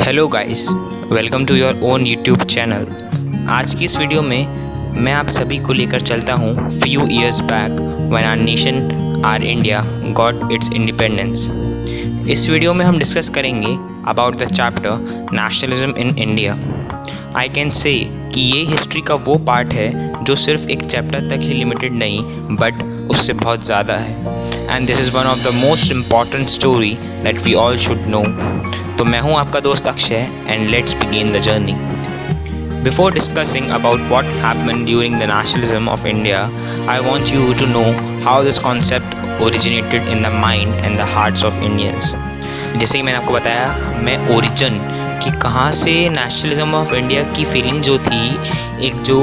Hello guys, welcome to your own YouTube channel. आज की इस वीडियो में मैं आप सभी को लेकर चलता हूँ few years back when our nation or India got its independence. इस वीडियो में हम डिस्कस करेंगे about the chapter nationalism in India. I can say कि ये हिस्ट्री का वो पार्ट है जो सिर्फ एक चैप्टर तक ही लिमिटेड नहीं बट उससे बहुत ज़्यादा है। And this is one of the most important story that we all should know. तो मैं हूँ आपका दोस्त Akshay and let's begin the journey. Before discussing about what happened during the nationalism of India, I want you to know how this concept originated in the mind and the hearts of Indians. जैसे कि मैंने आपको बताया, मैं origin कि कहाँ से nationalism of India की फीलिंग जो थी, एक जो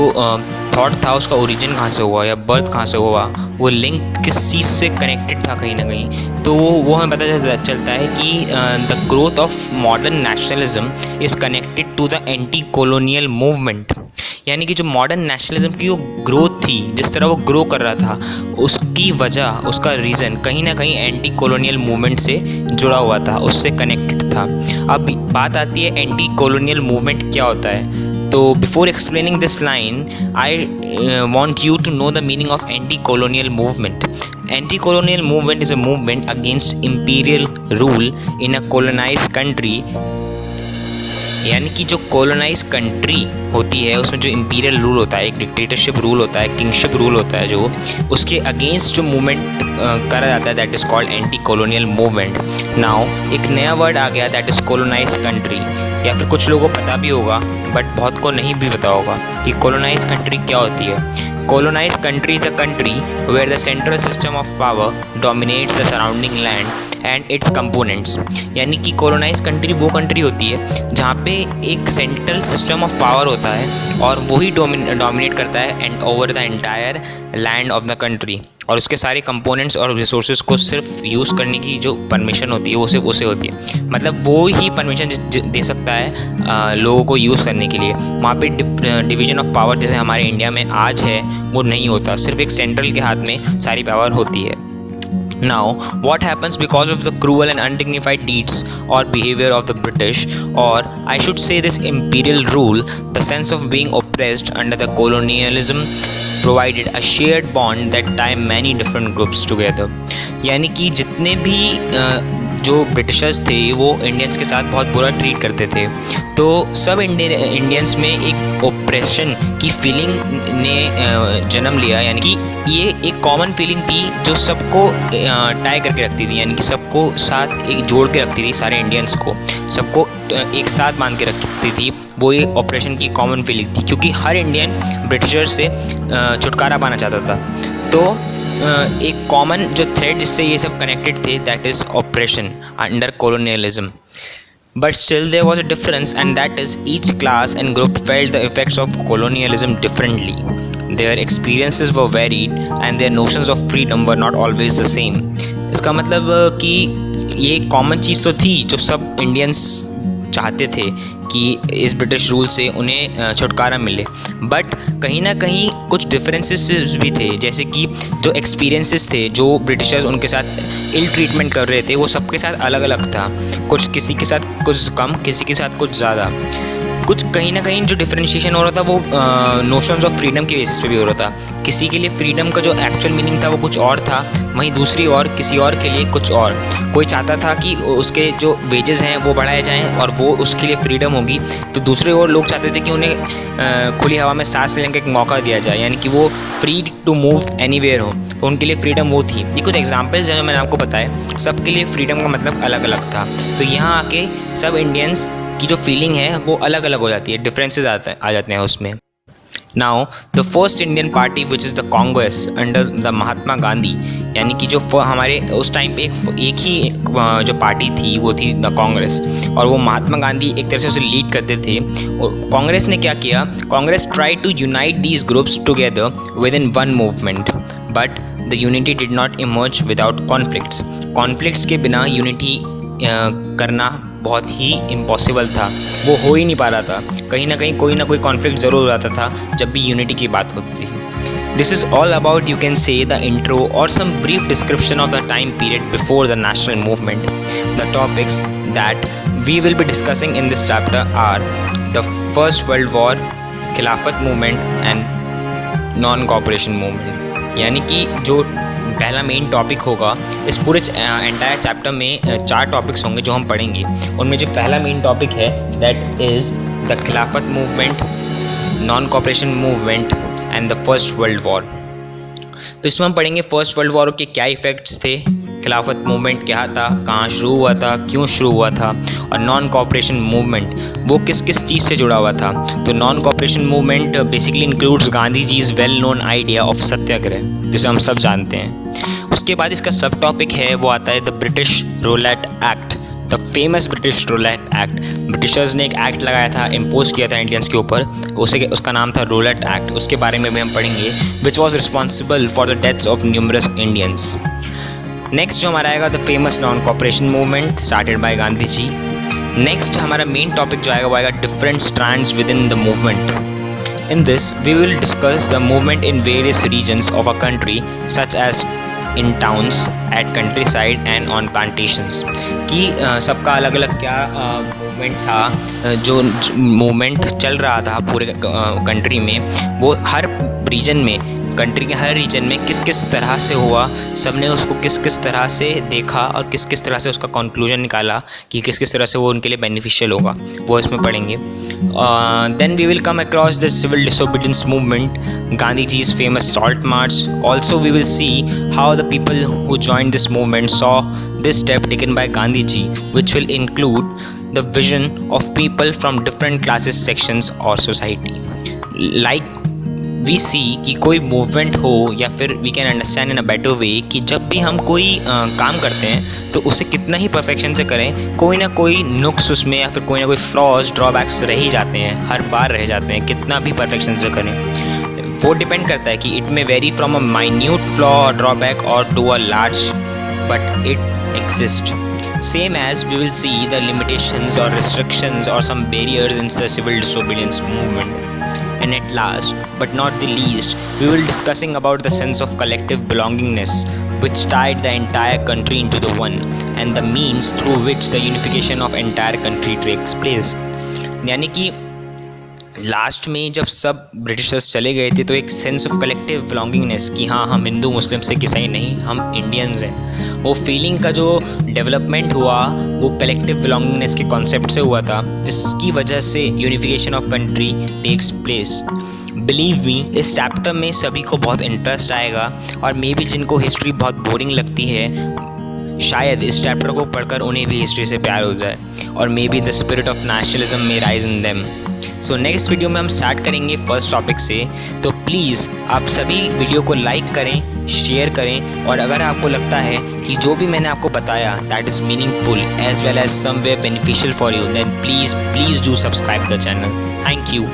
थॉट था उसका ओरिजिन कहाँ से हुआ या बर्थ कहाँ से हुआ, वो लिंक किस चीज़ से कनेक्टेड था कहीं ना कहीं, तो वो हमें पता चलता है कि the growth of modern nationalism is connected to the anti colonial movement. यानी कि जो मॉडर्न नेशनलिज्म की वो ग्रोथ थी, जिस तरह वो ग्रो कर रहा था, उसकी वजह, उसका रीज़न कहीं ना कहीं एंटी कॉलोनियल मूवमेंट से जुड़ा हुआ था, उससे कनेक्टेड था। अब बात आती है एंटी कॉलोनियल मूवमेंट क्या होता है। तो before explaining this line I want you to know the meaning of anti colonial movement. Anti colonial movement is a movement against imperial rule in a colonized country. यानी कि जो colonise country होती है उसमें जो इम्पीरियल रूल होता है, एक डिक्टेटरशिप रूल होता है, किंगशिप रूल होता है, जो उसके अगेंस्ट जो मूवमेंट करा जाता है, that is called anti colonial movement. Now एक नया वर्ड आ गया, दैट इज़ कॉलोनाइज कंट्री। या फिर कुछ लोगों को पता भी होगा बट बहुत को नहीं भी पता होगा कि कॉलोनाइज कंट्री क्या होती है। Colonize country is a country where the central system of power dominates the surrounding land and its components. यानी कि कॉलोनाइज कंट्री वो कंट्री होती है जहाँ पे एक सेंट्रल सिस्टम ऑफ पावर होता है और वही डोमिनेट करता है and over the entire land of the country, और उसके सारे कंपोनेंट्स और रिसोर्सेज को सिर्फ यूज़ करने की जो परमिशन होती है वो सिर्फ उसे होती है। मतलब वो ही परमिशन दे सकता है लोगों को यूज़ करने के लिए। वहाँ पे डिवीजन ऑफ पावर जैसे हमारे इंडिया में आज है वो नहीं होता, सिर्फ एक सेंट्रल के हाथ में सारी पावर होती है। Now, what happens because of the cruel and undignified deeds or behavior of the British, or I should say this imperial rule, the sense of being oppressed under the colonialism provided a shared bond that tie many different groups together. यानी कि जितने भी जो Britishers थे वो Indians के साथ बहुत बुरा ट्रीट करते थे, तो सब इंडियंस में एक ओप्रेशन की फीलिंग ने जन्म लिया। यानी कि ये एक कॉमन फीलिंग थी जो सबको टाई करके रखती थी, यानी कि सबको साथ एक जोड़ के रखती थी, सारे इंडियंस को सबको एक साथ बांध के रखती थी। वो ये ऑपरेशन की कॉमन फीलिंग थी क्योंकि हर इंडियन ब्रिटिशर्स से छुटकारा पाना चाहता था। तो एक कॉमन जो थ्रेड जिससे ये सब कनेक्टेड थे, that is operation under colonialism. But still there was a difference, and that is each class and group felt the effects of colonialism differently. Their experiences were varied and their notions of freedom were not always the same. इसका मतलब कि ये common चीज़ तो थी जो सब Indians चाहते थे कि इस ब्रिटिश रूल से उन्हें छुटकारा मिले, बट कहीं ना कहीं कुछ डिफरेंसेस भी थे। जैसे कि जो एक्सपीरियंसेस थे, जो ब्रिटिशर्स उनके साथ इल ट्रीटमेंट कर रहे थे, वो सबके साथ अलग अलग था। कुछ किसी के साथ कुछ कम, किसी के साथ कुछ ज़्यादा। कुछ कहीं ना कहीं जो डिफरेंशिएशन हो रहा था वो नोशंस ऑफ फ्रीडम के बेसिस पे भी हो रहा था। किसी के लिए फ्रीडम का जो एक्चुअल मीनिंग था वो कुछ और था, वहीं दूसरी और किसी और के लिए कुछ और। कोई चाहता था कि उसके जो वेजेस हैं वो बढ़ाए जाएं और वो उसके लिए फ्रीडम होगी, तो दूसरे और लोग चाहते थे कि उन्हें खुली हवा में सांस लेने का एक मौका दिया जाए, यानी कि वो फ्री टू मूव एनीवेयर हो, तो उनके लिए फ्रीडम वो थी। ये कुछ एग्जाम्पल्स हैं मैंने आपको बताए, सबके लिए फ्रीडम का मतलब अलग अलग था। तो यहाँ आके सब इंडियंस की जो फीलिंग है वो अलग अलग हो जाती है, डिफरेंसेस आ जाते हैं उसमें। Now the first Indian party which is the Congress under the Mahatma Gandhi, यानी कि जो हमारे उस टाइम पे एक ही जो पार्टी थी वो थी द कांग्रेस, और वो महात्मा गांधी एक तरह से उसे लीड करते थे। कांग्रेस ने क्या किया, Congress try to unite these groups together within one movement, but the unity did not emerge without conflicts. Conflicts के बिना यूनिटी करना बहुत ही इम्पॉसिबल था, वो हो ही नहीं पा रहा था। कहीं ना कहीं कोई ना कोई कॉन्फ्लिक्ट ज़रूर हो जाता था जब भी यूनिटी की बात होती थी। This is all about, you can say, the intro or some brief description of the time period before the national movement. The topics that we will be discussing in this chapter are the First World War, खिलाफत movement and non cooperation movement. यानी कि जो पहला main topic होगा इस पूरे entire chapter में 4 topics होंगे जो हम पढ़ेंगे। उनमें जो पहला मेन टॉपिक है दैट इज़ द खिलाफत movement, non cooperation movement and the first world war. तो इसमें हम पढ़ेंगे फर्स्ट वर्ल्ड वॉर के क्या इफ़ेक्ट्स थे, खिलाफत मूवमेंट क्या था, कहाँ शुरू हुआ था, क्यों शुरू हुआ था, और नॉन कॉपरेशन मूवमेंट वो किस किस चीज़ से जुड़ा हुआ था। तो non cooperation movement basically includes Gandhi ji's well known idea of satyagraha, जिसे हम सब जानते हैं। उसके बाद इसका सब टॉपिक है वो आता है the British roulette act, the famous British roulette act. Britishers ने एक एक्ट लगाया था, इम्पोज किया था इंडियंस के ऊपर, उसका नाम था रूलेट एक्ट। उसके बारे में भी हम पढ़ेंगे, which was responsible for the deaths of numerous Indians. Next जो हमारा आएगा the famous non cooperation movement started by Gandhi ji. Next हमारा मेन टॉपिक जो आएगा वो आएगा different strands within the movement. In this we will discuss the movement in various regions of a country such as in towns, at countryside and on plantations. कि सबका अलग अलग क्या movement था, जो मूवमेंट चल रहा था पूरे कंट्री में, वो हर रीजन में, कंट्री के हर रीजन में किस किस तरह से हुआ, सब ने उसको किस किस तरह से देखा और किस किस तरह से उसका कंक्लूजन निकाला कि किस किस तरह से वो उनके लिए बेनिफिशियल होगा, वो इसमें पढ़ेंगे। Then we will come across the civil disobedience movement, Gandhi ji's famous salt march. Also we will see how the people who joined this movement saw this step taken by Gandhi ji, which will include the vision of people from different classes, sections or society. Like we see कि कोई movement हो या फिर we can understand in a better way कि जब भी हम कोई काम करते हैं तो उसे कितना ही परफेक्शन से करें, कोई ना कोई नुक्स उसमें या फिर कोई ना कोई फ्लॉज, ड्रॉबैक्स रह ही जाते हैं, हर बार रह जाते हैं, कितना भी परफेक्शन से करें। वो डिपेंड करता है कि it may vary from a minute flaw और ड्रॉबैक और to a large, but it exist. Same as we will see the limitations or restrictions or some barriers in the civil disobedience movement. And at last, but not the least, we will discussing about the sense of collective belongingness which tied the entire country into the one, and the means through which the unification of entire country takes place. यानी कि last में जब सब Britishers चले गए थे तो एक सेंस ऑफ कलेक्टिव बिलोंगिंगनेस कि हाँ हम हिंदू मुस्लिम से किसी नहीं, हम इंडियंस हैं, वो फीलिंग का जो डेवलपमेंट हुआ वो कलेक्टिव बिलोंगिंगनेस के कॉन्सेप्ट से हुआ था, जिसकी वजह से unification of country takes place. Believe me, इस चैप्टर में सभी को बहुत इंटरेस्ट आएगा और मे बी जिनको हिस्ट्री बहुत बोरिंग लगती है शायद इस चैप्टर को पढ़कर उन्हें भी हिस्ट्री से प्यार हो जाए और maybe the spirit of nationalism में rise in them. So next video में हम स्टार्ट करेंगे फर्स्ट टॉपिक से, तो प्लीज़ आप सभी वीडियो को लाइक करें, शेयर करें, और अगर आपको लगता है कि जो भी मैंने आपको बताया that is meaningful as well as somewhere beneficial for you, then please do subscribe the channel. Thank you.